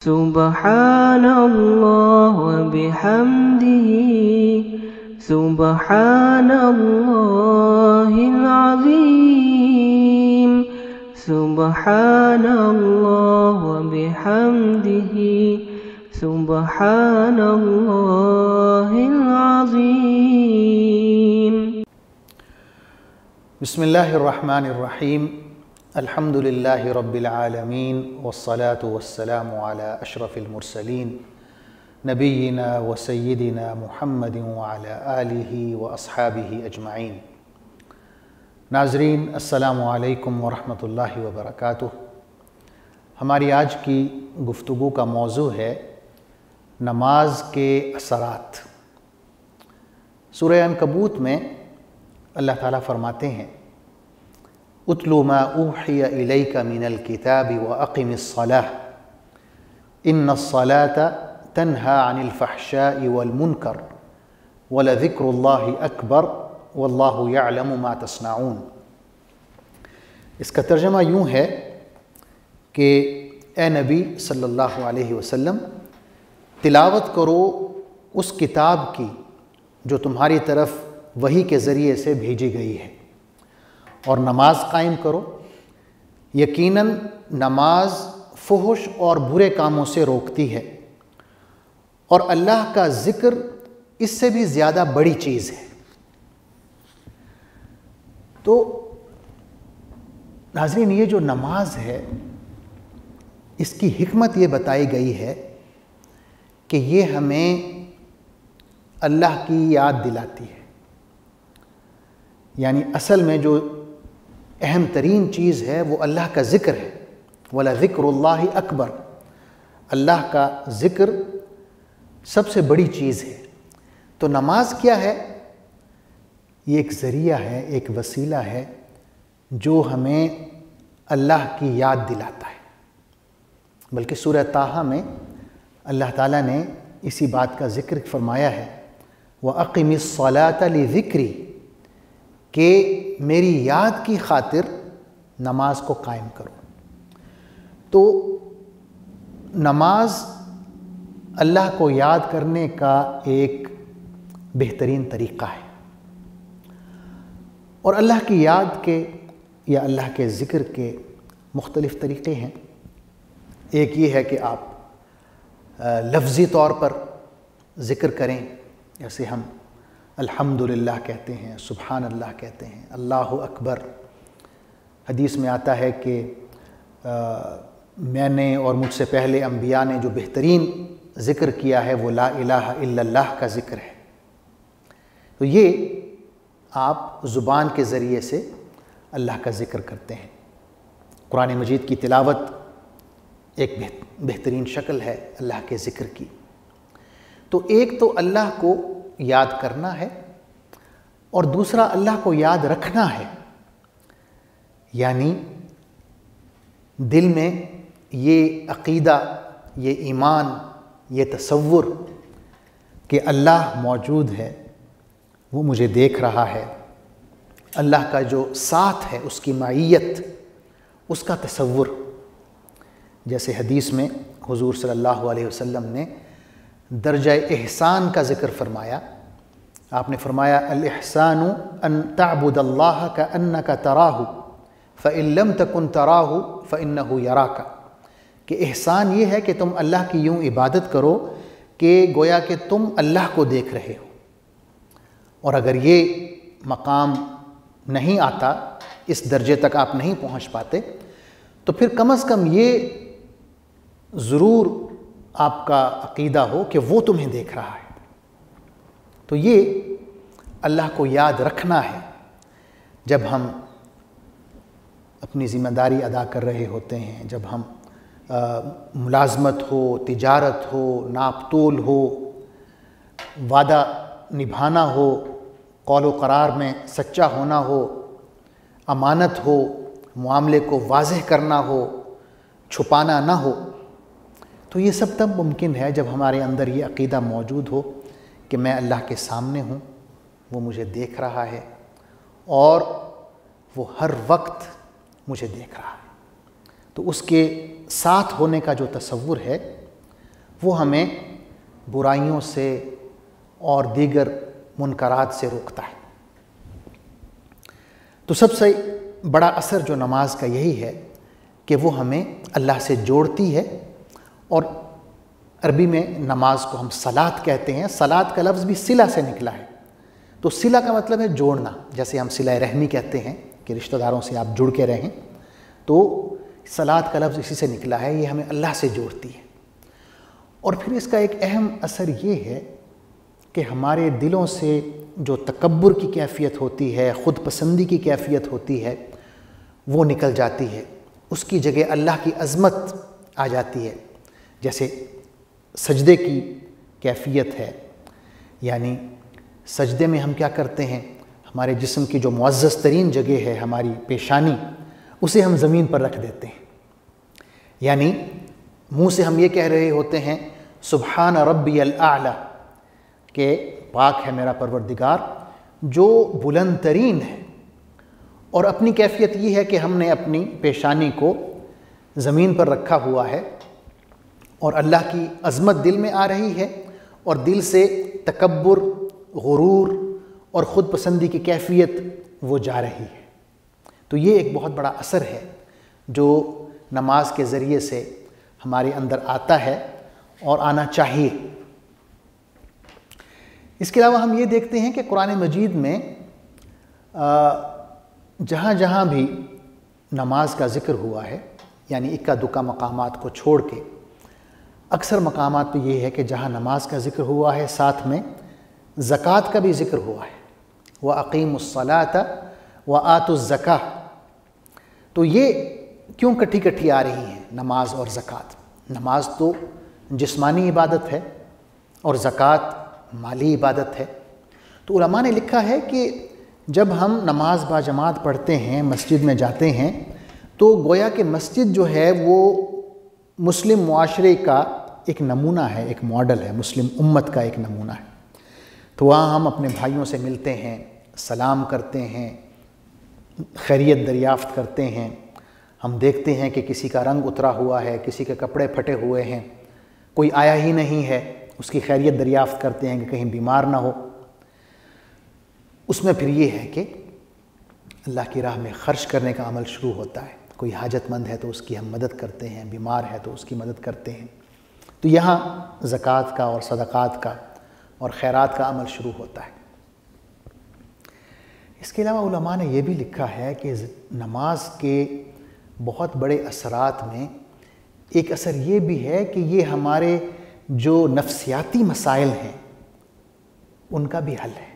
Subhanallah wa bihamdihi, Subhanallahil azim, Subhanallah wa bihamdihi, Subhanallahil azim. Bismillahirrahmanirrahim. Alhamdulillahi Rabbil Alameen. Wassalatu wassalamu ala ashrafil mursaleen. Nabiyyina wa sayyidina Muhammadin wa ala alihi wa ashabihi ajma'in. ناظرین السلام علیکم ورحمۃ اللہ وبرکاتہ۔ ہماری آج کی گفتگو کا موضوع ہے نماز کے اثرات۔ سورہ عنکبوت میں اللہ تعالیٰ فرماتے ہیں اتل ما اوحی الیک من الکتاب واقم الصلاۃ ان الصلاۃ تنہی عن الفحشاء والمنکر ولذکر اللہ اکبر واللہ یعلم ما تصنعون۔ اس کا ترجمہ یوں ہے کہ اے نبی صلی اللہ علیہ وسلم تلاوت کرو اس کتاب کی جو تمہاری طرف وحی کے ذریعے سے بھیجی گئی ہے، اور نماز قائم کرو۔ یقیناً نماز فحش اور برے کاموں سے روکتی ہے، اور اللہ کا ذکر اس سے بھی زیادہ بڑی چیز ہے۔ تو ناظرین، یہ جو نماز ہے اس کی حکمت یہ بتائی گئی ہے کہ یہ ہمیں اللہ کی یاد دلاتی ہے۔ یعنی اصل میں جو اہم ترین چیز ہے وہ اللہ کا ذکر ہے۔ وَلَذِكْرُ اللَّهِ أَكْبَرُ، اللہ کا ذکر سب سے بڑی چیز ہے۔ تو نماز کیا ہے؟ یہ ایک ذریعہ ہے، ایک وسیلہ ہے جو ہمیں اللہ کی یاد دلاتا ہے۔ بلکہ سورہ طٰہٰ میں اللہ تعالیٰ نے اسی بات کا ذکر فرمایا ہے وَأَقِمِ الصَّلَاةَ لِذِكْرِي، کہ میری یاد کی خاطر نماز کو قائم کرو۔ تو نماز اللہ کو یاد کرنے کا ایک بہترین طریقہ ہے، اور اللہ کی یاد کے یا اللہ کے ذکر کے مختلف طریقے ہیں۔ ایک یہ ہے کہ آپ لفظی طور پر ذکر کریں، جیسے ہم الحمدللہ کہتے ہیں، سبحان اللہ کہتے ہیں، اللہ اکبر۔ حدیث میں آتا ہے کہ میں نے اور مجھ سے پہلے انبیاء نے جو بہترین ذکر کیا ہے وہ لا الہ الا اللہ کا ذکر ہے۔ تو یہ آپ زبان کے ذریعے سے اللہ کا ذکر کرتے ہیں۔ قرآن مجید کی تلاوت ایک بہترین شکل ہے اللہ کے ذکر کی۔ تو ایک تو اللہ کو یاد کرنا ہے، اور دوسرا اللہ کو یاد رکھنا ہے۔ یعنی دل میں یہ عقیدہ، یہ ایمان، یہ تصور کہ اللہ موجود ہے، وہ مجھے دیکھ رہا ہے، اللہ کا جو ساتھ ہے، اس کی معیت، اس کا تصور۔ جیسے حدیث میں حضور صلی اللہ علیہ وسلم نے درجہ احسان کا ذکر فرمایا۔ آپ نے فرمایا الاحسان ان تعبد اللہ کأنک تراہ فإن لم تکن تراہ فإنہ یراک، کہ احسان یہ ہے کہ تم اللہ کی یوں عبادت کرو کہ گویا کہ تم اللہ کو دیکھ رہے ہو۔ اور اگر یہ مقام نہیں آتا، اس درجے تک آپ نہیں پہنچ پاتے، تو پھر کم از کم یہ ضرور آپ کا عقیدہ ہو کہ وہ تمہیں دیکھ رہا ہے۔ تو یہ اللہ کو یاد رکھنا ہے۔ جب ہم اپنی ذمہ داری ادا کر رہے ہوتے ہیں، جب ہم ملازمت ہو، تجارت ہو، ناپ تول ہو، وعدہ نبھانا ہو، قول و قرار میں سچا ہونا ہو، امانت ہو، معاملے کو واضح کرنا ہو، چھپانا نہ ہو، تو یہ سب تب ممکن ہے جب ہمارے اندر یہ عقیدہ موجود ہو کہ میں اللہ کے سامنے ہوں، وہ مجھے دیکھ رہا ہے، اور وہ ہر وقت مجھے دیکھ رہا ہے۔ تو اس کے ساتھ ہونے کا جو تصور ہے وہ ہمیں برائیوں سے اور دیگر منکرات سے روکتا ہے۔ تو سب سے بڑا اثر جو نماز کا یہی ہے کہ وہ ہمیں اللہ سے جوڑتی ہے، اور عربی میں نماز کو ہم صلاۃ کہتے ہیں۔ صلاۃ کا لفظ بھی صلہ سے نکلا ہے، تو صلہ کا مطلب ہے جوڑنا، جیسے ہم صلہ رحمی کہتے ہیں کہ رشتہ داروں سے آپ جڑ کے رہیں، تو صلاۃ کا لفظ اسی سے نکلا ہے، یہ ہمیں اللہ سے جوڑتی ہے۔ اور پھر اس کا ایک اہم اثر یہ ہے کہ ہمارے دلوں سے جو تکبر کی کیفیت ہوتی ہے، خود پسندی کی کیفیت ہوتی ہے، وہ نکل جاتی ہے، اس کی جگہ اللہ کی عظمت آ جاتی ہے۔ جیسے سجدے کی کیفیت ہے، یعنی سجدے میں ہم کیا کرتے ہیں، ہمارے جسم کی جو معزز ترین جگہ ہے ہماری پیشانی، اسے ہم زمین پر رکھ دیتے ہیں، یعنی منہ سے ہم یہ کہہ رہے ہوتے ہیں سبحان ربی الاعلی، کہ پاک ہے میرا پروردگار جو بلند ترین ہے، اور اپنی کیفیت یہ ہے کہ ہم نے اپنی پیشانی کو زمین پر رکھا ہوا ہے، اور اللہ کی عظمت دل میں آ رہی ہے، اور دل سے تکبر، غرور اور خود پسندی کی کیفیت وہ جا رہی ہے۔ تو یہ ایک بہت بڑا اثر ہے جو نماز کے ذریعے سے ہمارے اندر آتا ہے اور آنا چاہیے۔ اس کے علاوہ ہم یہ دیکھتے ہیں کہ قرآن مجید میں جہاں جہاں بھی نماز کا ذکر ہوا ہے، یعنی اکا دکا مقامات کو چھوڑ کے اکثر مقامات پہ یہ ہے کہ جہاں نماز کا ذکر ہوا ہے ساتھ میں زکوٰۃ کا بھی ذکر ہوا ہے، وَأَقِيمُوا الصَّلَاةَ وَآتُوا الزَّكَاةَ۔ تو یہ کیوں کٹھی کٹھی آ رہی ہیں نماز اور زکوٰۃ؟ نماز تو جسمانی عبادت ہے اور زکوٰۃ مالی عبادت ہے۔ تو علماء نے لکھا ہے کہ جب ہم نماز با جماعت پڑھتے ہیں، مسجد میں جاتے ہیں، تو گویا کہ مسجد جو ہے وہ مسلم معاشرے کا ایک نمونہ ہے، ایک ماڈل ہے، مسلم امت کا ایک نمونہ ہے۔ تو وہاں ہم اپنے بھائیوں سے ملتے ہیں، سلام کرتے ہیں، خیریت دریافت کرتے ہیں، ہم دیکھتے ہیں کہ کسی کا رنگ اترا ہوا ہے، کسی کے کپڑے پھٹے ہوئے ہیں، کوئی آیا ہی نہیں ہے، اس کی خیریت دریافت کرتے ہیں کہ کہیں بیمار نہ ہو۔ اس میں پھر یہ ہے کہ اللہ کی راہ میں خرچ کرنے کا عمل شروع ہوتا ہے، کوئی حاجت مند ہے تو اس کی ہم مدد کرتے ہیں، بیمار ہے تو اس کی مدد کرتے ہیں۔ تو یہاں زکوٰۃ کا اور صدقات کا اور خیرات کا عمل شروع ہوتا ہے۔ اس کے علاوہ علماء نے یہ بھی لکھا ہے کہ نماز کے بہت بڑے اثرات میں ایک اثر یہ بھی ہے کہ یہ ہمارے جو نفسیاتی مسائل ہیں ان کا بھی حل ہے۔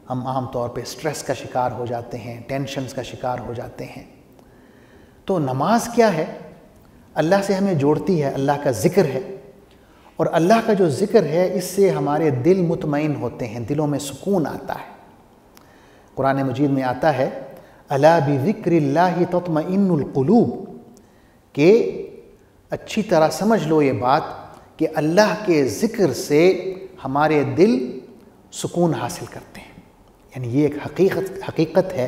ہم عام طور پہ سٹریس کا شکار ہو جاتے ہیں، ٹینشنز کا شکار ہو جاتے ہیں، تو نماز کیا ہے؟ اللہ سے ہمیں جوڑتی ہے، اللہ کا ذکر ہے، اور اللہ کا جو ذکر ہے اس سے ہمارے دل مطمئن ہوتے ہیں، دلوں میں سکون آتا ہے۔ قرآن مجید میں آتا ہے الا بذکر اللہ تطمئن القلوب، کہ اچھی طرح سمجھ لو یہ بات کہ اللہ کے ذکر سے ہمارے دل سکون حاصل کرتے ہیں، یعنی یہ ایک حقیقت ہے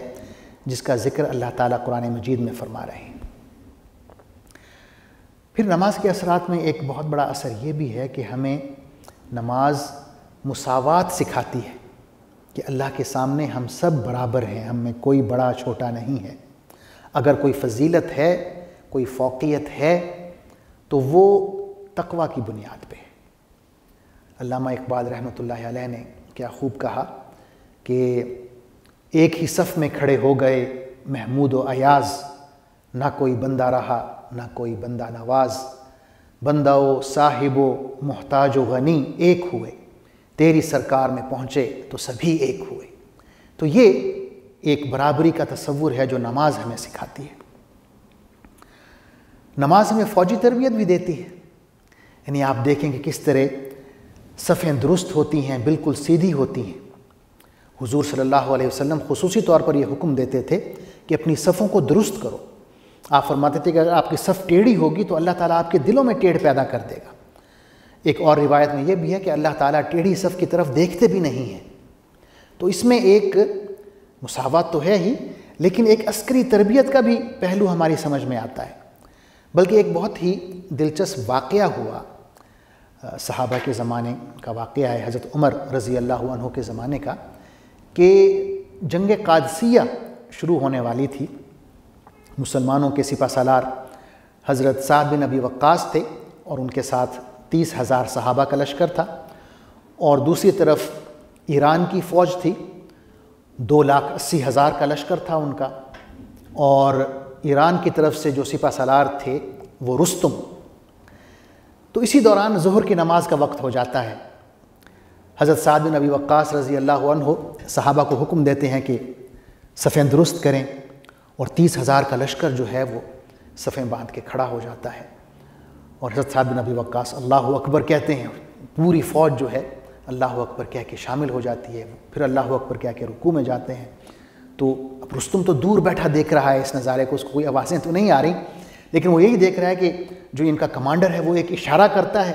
جس کا ذکر اللہ تعالیٰ قرآن مجید میں فرما رہے ہیں۔ پھر نماز کے اثرات میں ایک بہت بڑا اثر یہ بھی ہے کہ ہمیں نماز مساوات سکھاتی ہے کہ اللہ کے سامنے ہم سب برابر ہیں، ہم میں کوئی بڑا چھوٹا نہیں ہے۔ اگر کوئی فضیلت ہے، کوئی فوقیت ہے تو وہ تقوی کی بنیاد پہ ہے۔ علامہ اقبال رحمۃ اللہ علیہ نے کیا خوب کہا کہ ایک ہی صف میں کھڑے ہو گئے محمود و ایاز، نہ کوئی بندہ رہا نہ کوئی بندہ نواز، بندہ و صاحب و محتاج و غنی ایک ہوئے، تیری سرکار میں پہنچے تو سبھی ایک ہوئے۔ تو یہ ایک برابری کا تصور ہے جو نماز ہمیں سکھاتی ہے۔ نماز ہمیں فوجی تربیت بھی دیتی ہے، یعنی آپ دیکھیں کہ کس طرح صفیں درست ہوتی ہیں، بالکل سیدھی ہوتی ہیں۔ حضور صلی اللہ علیہ وسلم خصوصی طور پر یہ حکم دیتے تھے کہ اپنی صفوں کو درست کرو۔ آپ فرماتے تھے کہ اگر آپ کی صف ٹیڑھی ہوگی تو اللہ تعالیٰ آپ کے دلوں میں ٹیڑھ پیدا کر دے گا۔ ایک اور روایت میں یہ بھی ہے کہ اللہ تعالیٰ ٹیڑھی صف کی طرف دیکھتے بھی نہیں ہیں۔ تو اس میں ایک مساوات تو ہے ہی، لیکن ایک عسکری تربیت کا بھی پہلو ہماری سمجھ میں آتا ہے۔ بلکہ ایک بہت ہی دلچسپ واقعہ ہوا صحابہ کے زمانے کا واقعہ ہے، حضرت عمر رضی اللہ عنہ کے زمانے کا، کہ جنگ قادسیہ شروع ہونے والی تھی۔ مسلمانوں کے سپہ سالار حضرت سعد بن ابی وقاص تھے اور ان کے ساتھ 30,000 صحابہ کا لشکر تھا، اور دوسری طرف ایران کی فوج تھی، 2,80,000 کا لشکر تھا ان کا، اور ایران کی طرف سے جو سپہ سالار تھے وہ رستم۔ تو اسی دوران ظہر کی نماز کا وقت ہو جاتا ہے۔ حضرت سعد بن ابی وقاص رضی اللہ عنہ صحابہ کو حکم دیتے ہیں کہ صفیں درست کریں، اور 30,000 کا لشکر جو ہے وہ صفیں باندھ کے کھڑا ہو جاتا ہے، اور حضرت سعد بن ابی وقاص اللہ اکبر کہتے ہیں، پوری فوج جو ہے اللہ اکبر کہہ کے شامل ہو جاتی ہے، پھر اللہ اکبر کہہ کے رکوع میں جاتے ہیں۔ تو اب رستم تو دور بیٹھا دیکھ رہا ہے اس نظارے کو، اس کو کوئی آوازیں تو نہیں آ رہی، لیکن وہ یہی دیکھ رہا ہے کہ جو ان کا کمانڈر ہے وہ ایک اشارہ کرتا ہے،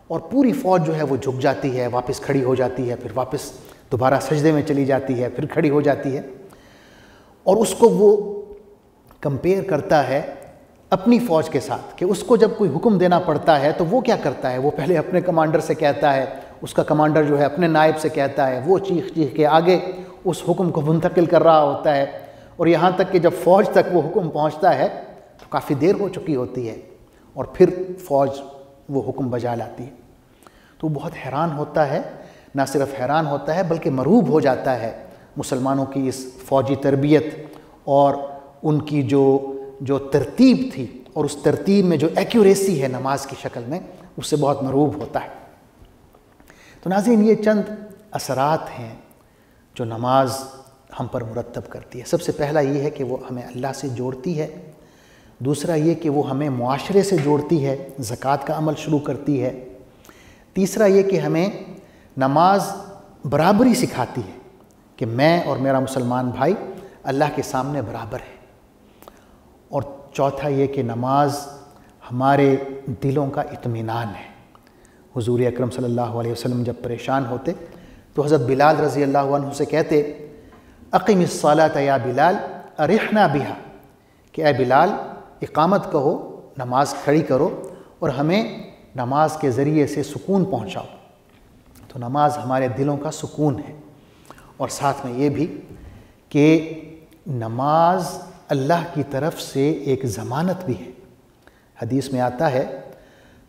اور پوری فوج جو ہے وہ جھک جاتی ہے، واپس کھڑی ہو جاتی ہے، پھر واپس دوبارہ سجدے میں چلی جاتی ہے، پھر کھڑی ہو جاتی ہے، اور اس کو وہ کمپیئر کرتا ہے اپنی فوج کے ساتھ، کہ اس کو جب کوئی حکم دینا پڑتا ہے تو وہ کیا کرتا ہے، وہ پہلے اپنے کمانڈر سے کہتا ہے، اس کا کمانڈر جو ہے اپنے نائب سے کہتا ہے، وہ چیخ چیخ کے آگے اس حکم کو منتقل کر رہا ہوتا ہے، اور یہاں تک کہ جب فوج تک وہ حکم پہنچتا ہے تو کافی دیر ہو چکی ہوتی ہے، اور پھر فوج وہ حکم بجا لاتی ہے۔ تو وہ بہت حیران ہوتا ہے، نہ صرف حیران ہوتا ہے بلکہ مرعوب ہو جاتا ہے مسلمانوں کی اس فوجی تربیت اور ان کی جو ترتیب تھی، اور اس ترتیب میں جو ایکیوریسی ہے نماز کی شکل میں، اس سے بہت مرعوب ہوتا ہے۔ تو ناظرین، یہ چند اثرات ہیں جو نماز ہم پر مرتب کرتی ہے۔ سب سے پہلا یہ ہے کہ وہ ہمیں اللہ سے جوڑتی ہے، دوسرا یہ کہ وہ ہمیں معاشرے سے جوڑتی ہے، زکوٰۃ کا عمل شروع کرتی ہے، تیسرا یہ کہ ہمیں نماز برابری سکھاتی ہے کہ میں اور میرا مسلمان بھائی اللہ کے سامنے برابر ہے، اور چوتھا یہ کہ نماز ہمارے دلوں کا اطمینان ہے۔ حضور اکرم صلی اللہ علیہ وسلم جب پریشان ہوتے تو حضرت بلال رضی اللہ عنہ سے کہتے، اقم الصلاۃ یا بلال ارحنا بہا، کہ اے بلال اقامت کہو، نماز کھڑی کرو اور ہمیں نماز کے ذریعے سے سکون پہنچاؤ۔ تو نماز ہمارے دلوں کا سکون ہے، اور ساتھ میں یہ بھی کہ نماز اللہ کی طرف سے ایک ضمانت بھی ہے۔ حدیث میں آتا ہے،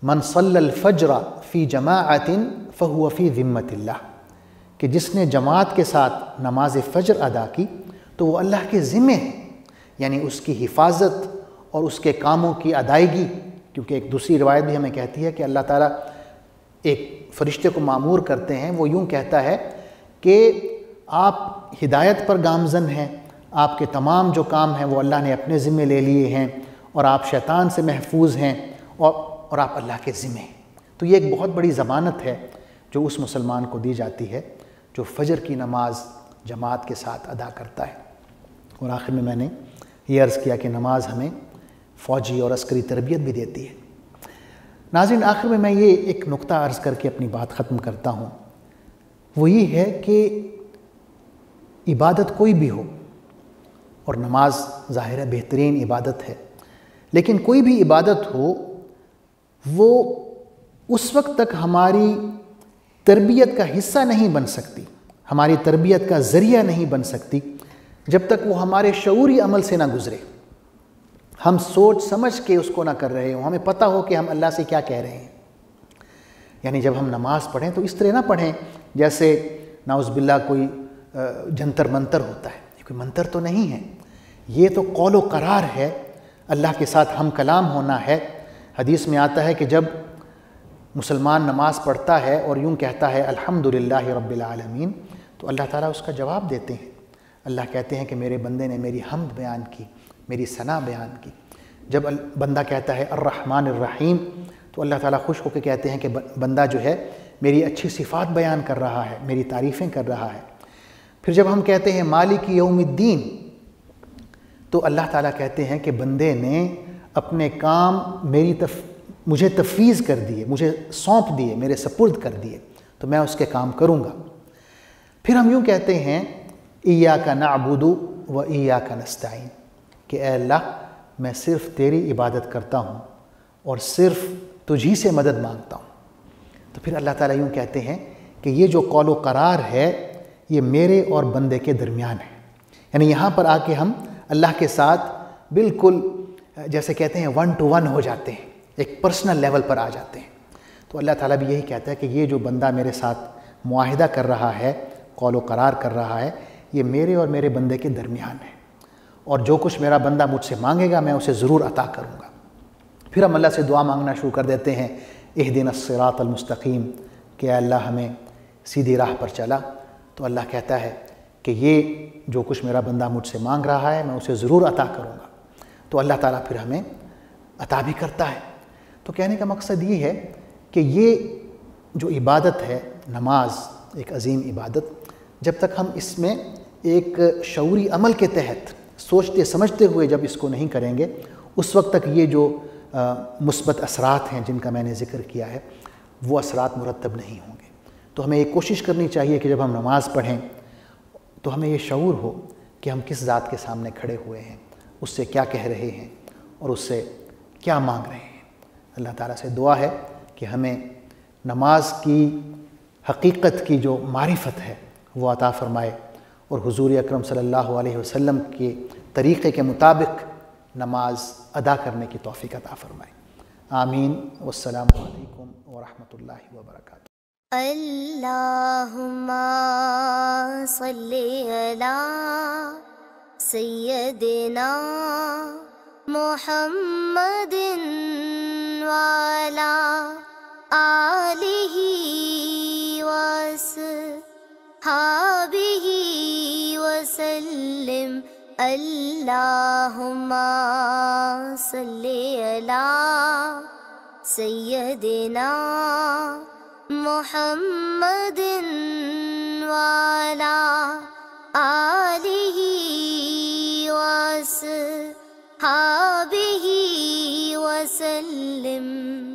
من صلی الفجر فی جماعت فہو فی ذمۃ اللہ، کہ جس نے جماعت کے ساتھ نماز فجر ادا کی تو وہ اللہ کے ذمہ ہے، یعنی اس کی حفاظت اور اس کے کاموں کی ادائیگی، کیونکہ ایک دوسری روایت بھی ہمیں کہتی ہے کہ اللہ تعالیٰ ایک فرشتے کو مامور کرتے ہیں، وہ یوں کہتا ہے کہ آپ ہدایت پر گامزن ہیں، آپ کے تمام جو کام ہیں وہ اللہ نے اپنے ذمہ لے لیے ہیں، اور آپ شیطان سے محفوظ ہیں، اور آپ اللہ کے ذمہ ہیں۔ تو یہ ایک بہت بڑی ضمانت ہے جو اس مسلمان کو دی جاتی ہے جو فجر کی نماز جماعت کے ساتھ ادا کرتا ہے۔ اور آخر میں نے یہ عرض کیا کہ نماز ہمیں فوجی اور عسکری تربیت بھی دیتی ہے۔ ناظرین، آخر میں یہ ایک نقطہ عرض کر کے اپنی بات ختم کرتا ہوں، وہ یہ ہے کہ عبادت کوئی بھی ہو، اور نماز ظاہر ہے بہترین عبادت ہے، لیکن کوئی بھی عبادت ہو وہ اس وقت تک ہماری تربیت کا حصہ نہیں بن سکتی، ہماری تربیت کا ذریعہ نہیں بن سکتی جب تک وہ ہمارے شعوری عمل سے نہ گزرے، ہم سوچ سمجھ کے اس کو نہ کر رہے ہوں، ہمیں پتہ ہو کہ ہم اللہ سے کیا کہہ رہے ہیں۔ یعنی جب ہم نماز پڑھیں تو اس طرح نہ پڑھیں جیسے نعوذ باللہ کوئی جنتر منتر ہوتا ہے، یہ کوئی منتر تو نہیں ہے، یہ تو قول و قرار ہے، اللہ کے ساتھ ہم کلام ہونا ہے۔ حدیث میں آتا ہے کہ جب مسلمان نماز پڑھتا ہے اور یوں کہتا ہے الحمدللہ رب العالمین، تو اللہ تعالیٰ اس کا جواب دیتے ہیں۔ اللہ کہتے ہیں کہ میرے بندے نے میری حمد بیان کی، میری ثنا بیان کی۔ جب بندہ کہتا ہے الرحمن الرحیم، تو اللہ تعالیٰ خوش ہو کے کہتے ہیں کہ بندہ جو ہے میری اچھی صفات بیان کر رہا ہے، میری تعریفیں کر رہا ہے۔ پھر جب ہم کہتے ہیں مالک یوم الدین، تو اللہ تعالیٰ کہتے ہیں کہ بندے نے اپنے کام مجھے تفویض کر دیے، مجھے سونپ دیے، میرے سپرد کر دیے، تو میں اس کے کام کروں گا۔ پھر ہم یوں کہتے ہیں ایاک نعبد و ایاک نستعین، کہ اے اللہ میں صرف تیری عبادت کرتا ہوں اور صرف تجھی سے مدد مانگتا ہوں۔ تو پھر اللہ تعالیٰ یوں کہتے ہیں کہ یہ جو قول و قرار ہے یہ میرے اور بندے کے درمیان ہے. یعنی یہاں پر آ کے ہم اللہ کے ساتھ بالکل جیسے کہتے ہیں 1 to 1 ہو جاتے ہیں، ایک پرسنل لیول پر آ جاتے ہیں. تو اللہ تعالیٰ بھی یہی کہتا ہے کہ یہ جو بندہ میرے ساتھ معاہدہ کر رہا ہے، قول و قرار کر رہا ہے، یہ میرے اور میرے بندے کے درمیان ہے، اور جو کچھ میرا بندہ مجھ سے مانگے گا میں اسے ضرور عطا کروں گا. پھر ہم اللہ سے دعا مانگنا شروع کر دیتے ہیں، اہدنا الصراط المستقیم، کہ اے اللہ ہمیں سیدھی راہ پر چلا. تو اللہ کہتا ہے کہ یہ جو کچھ میرا بندہ مجھ سے مانگ رہا ہے میں اسے ضرور عطا کروں گا. تو اللہ تعالیٰ پھر ہمیں عطا بھی کرتا ہے. تو کہنے کا مقصد یہ ہے کہ یہ جو عبادت ہے، نماز ایک عظیم عبادت، جب تک ہم اس میں ایک شعوری عمل کے تحت سوچتے سمجھتے ہوئے جب اس کو نہیں کریں گے، اس وقت تک یہ جو مثبت اثرات ہیں جن کا میں نے ذکر کیا ہے وہ اثرات مرتب نہیں ہوں گے. تو ہمیں یہ کوشش کرنی چاہیے کہ جب ہم نماز پڑھیں تو ہمیں یہ شعور ہو کہ ہم کس ذات کے سامنے کھڑے ہوئے ہیں، اس سے کیا کہہ رہے ہیں اور اس سے کیا مانگ رہے ہیں. اللہ تعالیٰ سے دعا ہے کہ ہمیں نماز کی حقیقت کی جو معرفت ہے وہ عطا فرمائے، اور حضور اکرم صلی اللہ علیہ وسلم کے طریقے کے مطابق نماز ادا کرنے کی توفیق عطا فرمائے. آمین. والسلام علیکم ورحمۃ اللہ وبرکاتہ. اللہم صلی علی سیدنا محمد وعلی آلہ وصحبہ وسلم. اللہم صلی علی سیدنا محمد وعلی آلہ وصحبہ وسلم.